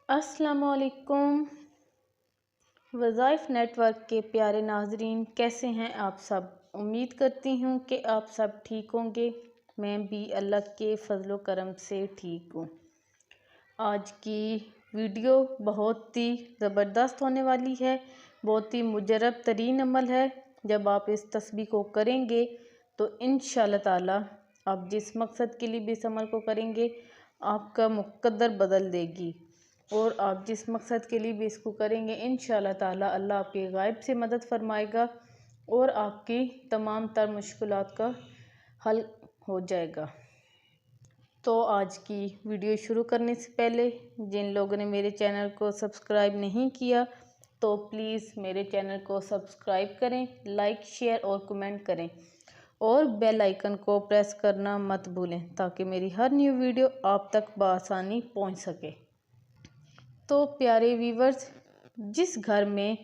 अस्सलामुअलैकुम वज़ाइफ नेटवर्क के प्यारे नाजरीन, कैसे हैं आप सब। उम्मीद करती हूँ कि आप सब ठीक होंगे। मैं भी अल्लाह के फजलो करम से ठीक हूँ। आज की वीडियो बहुत ही ज़बरदस्त होने वाली है। बहुत ही मुजरब तरीन अमल है। जब आप इस तस्बीह को करेंगे तो इंशाअल्लाह ताला आप जिस मकसद के लिए भी इस अमल को करेंगे आपका मुक़द्दर बदल देगी। और आप जिस मकसद के लिए भी इसको करेंगे इंशाअल्लाह ताला अल्लाह आपके गायब से मदद फरमाएगा और आपकी तमाम तर मुश्किलात का हल हो जाएगा। तो आज की वीडियो शुरू करने से पहले जिन लोगों ने मेरे चैनल को सब्सक्राइब नहीं किया तो प्लीज़ मेरे चैनल को सब्सक्राइब करें, लाइक शेयर और कमेंट करें और बेल आइकन को प्रेस करना मत भूलें ताकि मेरी हर न्यू वीडियो आप तक बआसानी पहुंच सके। तो प्यारे व्यूवर्स, जिस घर में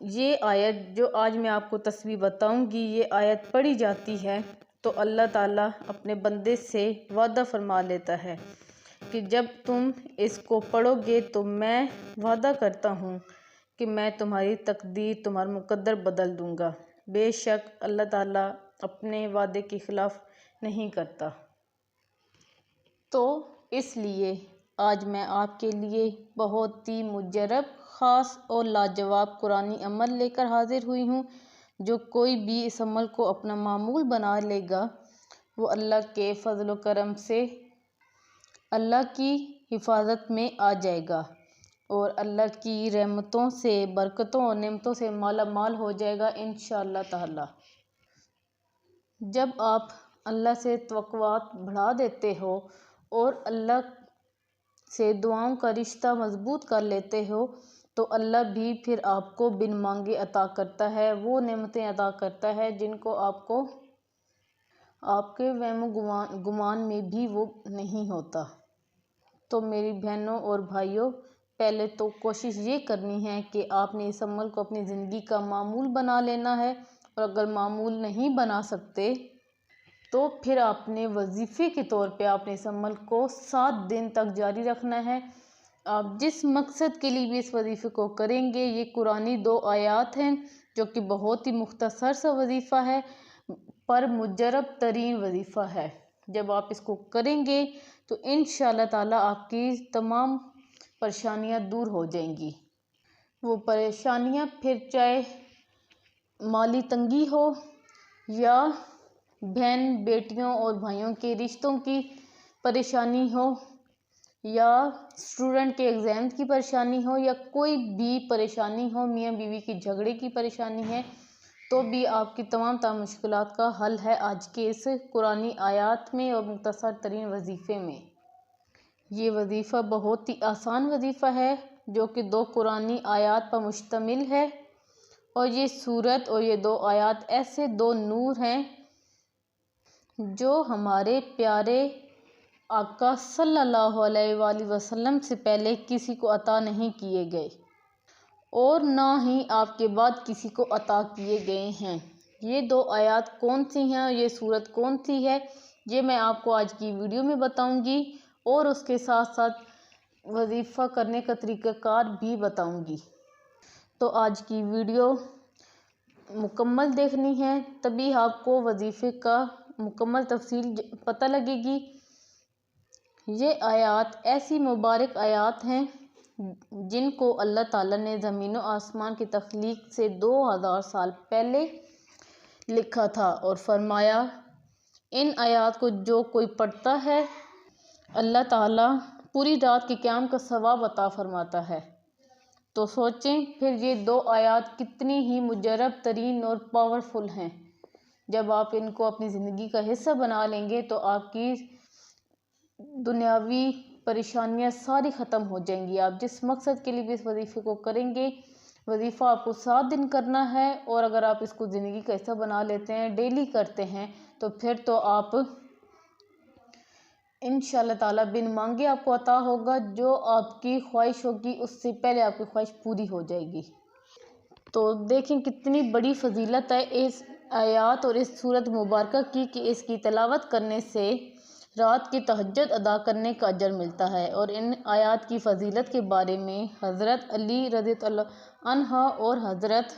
ये आयत जो आज मैं आपको तस्वीर बताऊंगी ये आयत पढ़ी जाती है तो अल्लाह ताला अपने बंदे से वादा फरमा लेता है कि जब तुम इसको पढ़ोगे तो मैं वादा करता हूँ कि मैं तुम्हारी तकदीर, तुम्हारा मुक़द्दर बदल दूँगा। बेशक अल्लाह ताला अपने वादे के ख़िलाफ़ नहीं करता। तो इसलिए आज मैं आपके लिए बहुत ही मुजरब, ख़ास और लाजवाब कुरानी अमल लेकर हाजिर हुई हूँ। जो कोई भी इस अमल को अपना मामूल बना लेगा वो अल्लाह के फजल करम से अल्लाह की हिफाजत में आ जाएगा और अल्लाह की रहमतों से, बरकतों और नेमतों से माला माल हो जाएगा इंशाअल्लाह ताला। जब आप अल्लाह से तवक्कुआत बढ़ा देते हो और अल्लाह से दुआओं का रिश्ता मजबूत कर लेते हो तो अल्लाह भी फिर आपको बिन मांगे अता करता है। वो नेमतें अता करता है जिनको आपको आपके वहम गुमान में भी वो नहीं होता। तो मेरी बहनों और भाइयों, पहले तो कोशिश ये करनी है कि आपने इस अमल को अपनी ज़िंदगी का मामूल बना लेना है और अगर मामूल नहीं बना सकते तो फिर आपने वजीफ़े के तौर पे आपने इस अमल को 7 दिन तक जारी रखना है। आप जिस मकसद के लिए भी इस वजीफ़े को करेंगे, ये कुरानी 2 आयात हैं जो कि बहुत ही मुख्तसर सा वजीफ़ा है पर मुजरब तरीन वजीफ़ा है। जब आप इसको करेंगे तो इंशाअल्लाह ताला आपकी तमाम परेशानियां दूर हो जाएंगी। वो परेशानियां फिर चाहे माली तंगी हो या बहन बेटियों और भाइयों के रिश्तों की परेशानी हो या स्टूडेंट के एग्ज़ाम की परेशानी हो या कोई भी परेशानी हो, मियाँ बीवी की झगड़े की परेशानी है, तो भी आपकी तमाम मुश्किलात का हल है आज के इस कुरानी आयात में और मुख्तसर तरीन वजीफ़े में। ये वजीफ़ा बहुत ही आसान वजीफ़ा है जो कि 2 कुरानी आयात पर मुश्तमिल है और ये सूरत और ये 2 आयात ऐसे 2 नूर हैं जो हमारे प्यारे आका सल्लल्लाहु अलैहि वसल्लम से पहले किसी को अता नहीं किए गए और ना ही आपके बाद किसी को अता किए गए हैं। ये 2 आयात कौन सी हैं और ये सूरत कौन सी है ये मैं आपको आज की वीडियो में बताऊंगी और उसके साथ साथ वजीफ़ा करने का तरीक़ाकार भी बताऊंगी। तो आज की वीडियो मुकम्मल देखनी है तभी आपको वजीफ़े का मुकम्मल तफसील पता लगेगी। ये आयात ऐसी मुबारक आयात हैं जिनको अल्लाह ताला ने ज़मीन और आसमान की तख्लीक से 2000 साल पहले लिखा था और फरमाया इन आयात को जो कोई पढ़ता है अल्लाह ताला पूरी रात के क़याम का सवाब अता फरमाता है। तो सोचें फिर ये 2 आयात कितनी ही मुजरब तरीन और पावरफुल हैं। जब आप इनको अपनी ज़िंदगी का हिस्सा बना लेंगे तो आपकी दुनियावी परेशानियां सारी ख़त्म हो जाएंगी। आप जिस मकसद के लिए भी इस वजीफ़े को करेंगे, वजीफ़ा आपको 7 दिन करना है और अगर आप इसको ज़िंदगी का हिस्सा बना लेते हैं, डेली करते हैं तो फिर तो आप इंशाअल्लाह ताला बिन मांगे आपको अता होगा। जो आपकी ख्वाहिश होगी उससे पहले आपकी ख्वाहिश पूरी हो जाएगी। तो देखें कितनी बड़ी फजीलत है इस आयात और इस सूरत मुबारक की कि इसकी तिलावत करने से रात की तहज्जुद अदा करने का अजर मिलता है। और इन आयात की फजीलत के बारे में हज़रत अली रज़ियल्लाहु अन्हा और हज़रत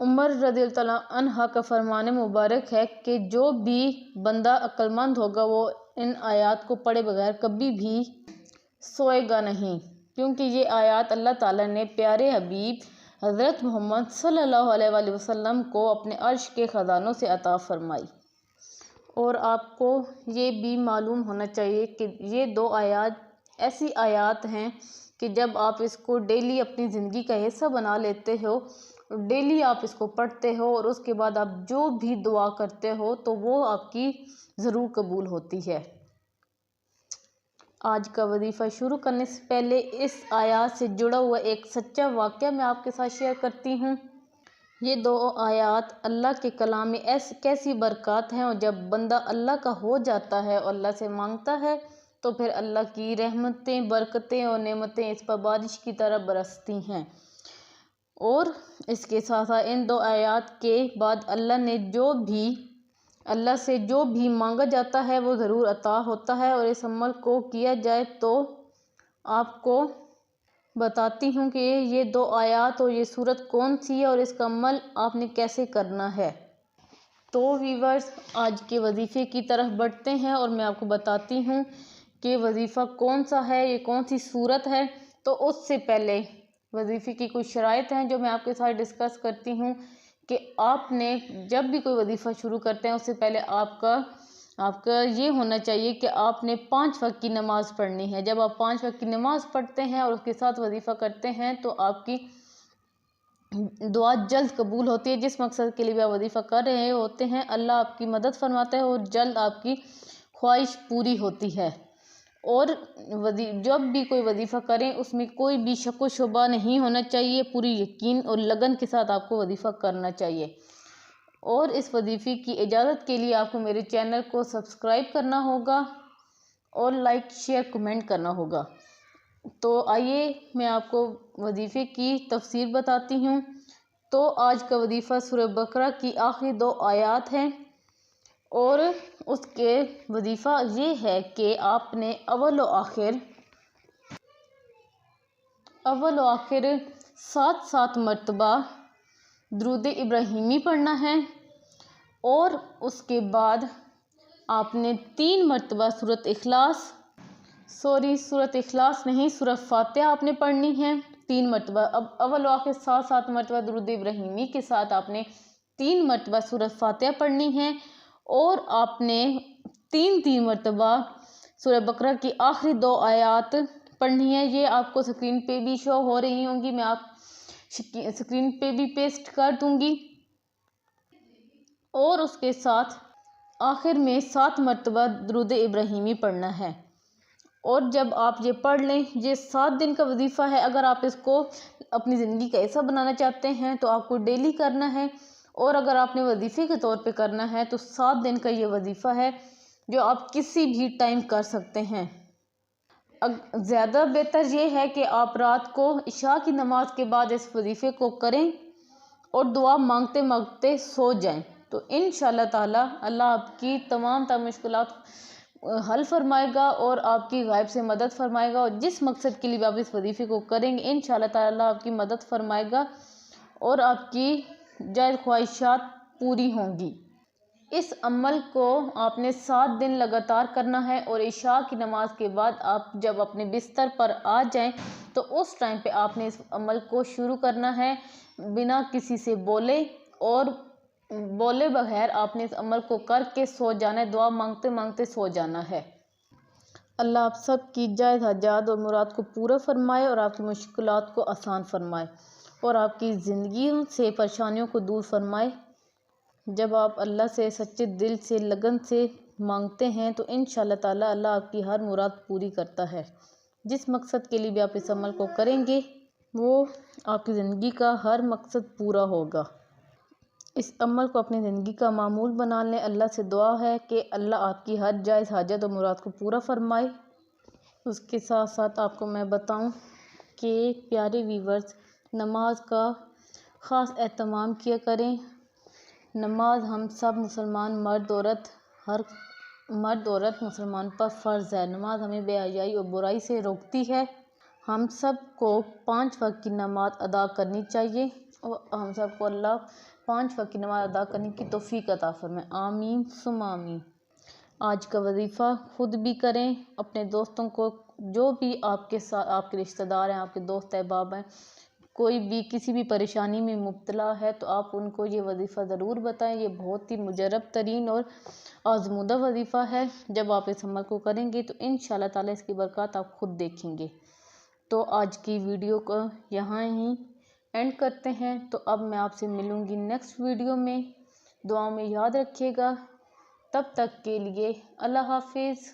उमर रज़ियल्लाहु अन्हा का फरमान मुबारक है कि जो भी बंदा अक्लमंद होगा वो इन आयात को पढ़े बगैर कभी भी सोएगा नहीं, क्योंकि ये आयात अल्लाह ताला ने प्यारे हबीब हज़रत मोहम्मद सल्लल्लाहु अलैहि वसल्लम को अपने अर्श के ख़जानों से अता फरमाई। और आपको ये भी मालूम होना चाहिए कि ये 2 आयात ऐसी आयात हैं कि जब आप इसको डेली अपनी ज़िंदगी का हिस्सा बना लेते हो, डेली आप इसको पढ़ते हो और उसके बाद आप जो भी दुआ करते हो तो वो आपकी ज़रूर कबूल होती है। आज का वजीफ़ा शुरू करने से पहले इस आयत से जुड़ा हुआ एक सच्चा वाक़या मैं आपके साथ शेयर करती हूँ। ये 2 आयत अल्लाह के कलाम में ऐसी कैसी बरक़ात हैं, और जब बंदा अल्लाह का हो जाता है और अल्लाह से मांगता है तो फिर अल्लाह की रहमतें, बरकतें और नेमतें इस पर बारिश की तरह बरसती हैं। और इसके साथ साथ इन 2 आयत के बाद अल्लाह से जो भी मांगा जाता है वो ज़रूर अता होता है। और इस अमल को किया जाए तो आपको बताती हूँ कि ये 2 आयत और ये सूरत कौन सी है और इसका अमल आपने कैसे करना है। तो वीवर्स, आज के वजीफ़े की तरफ बढ़ते हैं और मैं आपको बताती हूँ कि वजीफ़ा कौन सा है, ये कौन सी सूरत है। तो उससे पहले वजीफ़े की कुछ शराइत हैं जो मैं आपके साथ डिस्कस करती हूँ कि आपने जब भी कोई वजीफ़ा शुरू करते हैं उससे पहले आपका ये होना चाहिए कि आपने 5 वक्त की नमाज़ पढ़नी है। जब आप 5 वक्त की नमाज़ पढ़ते हैं और उसके साथ वजीफ़ा करते हैं तो आपकी दुआ जल्द कबूल होती है। जिस मकसद के लिए भी आप वजीफ़ा कर रहे होते हैं, अल्लाह आपकी मदद फरमाता है और जल्द आपकी ख्वाहिश पूरी होती है। और जब भी कोई वजीफ़ा करें उसमें कोई भी शक व शुबा नहीं होना चाहिए, पूरी यकीन और लगन के साथ आपको वजीफ़ा करना चाहिए। और इस वजीफ़े की इजाज़त के लिए आपको मेरे चैनल को सब्सक्राइब करना होगा और लाइक, शेयर, कमेंट करना होगा। तो आइए मैं आपको वजीफ़े की तफसीर बताती हूँ। तो आज का वजीफ़ा सूरह बकरा की आखिरी 2 आयत हैं और उसके वजीफ़ा ये है कि आपने अव्वल व आखिर 7 मरतबा दुरूद इब्राहिमी पढ़ना है। और उसके बाद आपने 3 मरतबा सूरत इखलास नहीं, सूरह फातिहा आपने पढ़नी है 3 मरतबा। अब अव्वल व आखिर 7 मरतबा दुरूद इब्राहिमी के साथ आपने 3 मरतबा सूरह फातिहा पढ़नी है। और आपने 3 मरतबा सूरह बकरा की आखिरी 2 आयत पढ़नी है। ये आपको स्क्रीन पे भी शो हो रही होंगी, मैं आप स्क्रीन पे भी पेस्ट कर दूंगी। और उसके साथ आखिर में 7 मरतबा दुरूद इब्राहिमी पढ़ना है। और जब आप ये पढ़ लें, ये 7 दिन का वजीफ़ा है। अगर आप इसको अपनी ज़िंदगी का हिस्सा बनाना चाहते हैं तो आपको डेली करना है। और अगर आपने वजीफ़े के तौर पे करना है तो 7 दिन का ये वजीफ़ा है जो आप किसी भी टाइम कर सकते हैं। ज़्यादा बेहतर ये है कि आप रात को इशा की नमाज के बाद इस वजीफ़े को करें और दुआ मांगते मांगते सो जाएं। तो इंशाअल्लाह ताला अल्लाह आपकी तमाम मुश्किलात हल फरमाएगा और आपकी गायब से मदद फरमाएगा। और जिस मकसद के लिए भी आप इस वजीफ़े को करेंगे इंशाअल्लाह ताला आपकी मदद फरमाएगा और आपकी जायज़ ख्वाहिशात पूरी होंगी। इस अमल को आपने 7 दिन लगातार करना है। और इशा की नमाज के बाद आप जब अपने बिस्तर पर आ जाएं तो उस टाइम पे आपने इस अमल को शुरू करना है, बिना किसी से बोले बगैर आपने इस अमल को करके सो जाना है, दुआ मांगते मांगते सो जाना है। अल्लाह आप सब की जायज़ हाजात और मुराद को पूरा फरमाए और आपकी मुश्किलात को आसान फरमाए और आपकी ज़िंदगी से परेशानियों को दूर फरमाए। जब आप अल्लाह से सच्चे दिल से, लगन से मांगते हैं तो इंशाअल्लाह ताला अल्लाह आपकी हर मुराद पूरी करता है। जिस मकसद के लिए भी आप इस अमल को करेंगे वो आपकी ज़िंदगी का हर मकसद पूरा होगा। इस अमल को अपनी ज़िंदगी का मामूल बना लें। अल्लाह से दुआ है कि अल्लाह आपकी हर जायज़ हाजत और मुराद को पूरा फरमाए। उसके साथ साथ आपको मैं बताऊं कि प्यारे वीवर्स, नमाज का ख़ास एहतमाम किया करें। नमाज हम सब मुसलमान मर्द औरत हर मर्द औरत मुसलमान पर फ़र्ज़ है। नमाज हमें बेहयाई और बुराई से रोकती है। हम सब को 5 वक्त की नमाज अदा करनी चाहिए और हम सब को अल्लाह 5 वक्त की नमाज अदा करने की तौफीक अता फरमाए। आमीन सुम्मा आमीन। आज का वजीफ़ा खुद भी करें, अपने दोस्तों को, जो भी आपके साथ आपके रिश्तेदार हैं, आपके दोस्त अहबाब हैं, कोई भी किसी भी परेशानी में मुब्तला है तो आप उनको ये वजीफ़ा ज़रूर बताएं। ये बहुत ही मुजरब तरीन और आज़मूदा वजीफ़ा है। जब आप इस अमल को करेंगे तो इंशाअल्लाह ताला इसकी बरकत आप खुद देखेंगे। तो आज की वीडियो को यहाँ ही एंड करते हैं। तो अब मैं आपसे मिलूँगी नेक्स्ट वीडियो में। दुआ में याद रखिएगा। तब तक के लिए अल्लाह हाफिज़।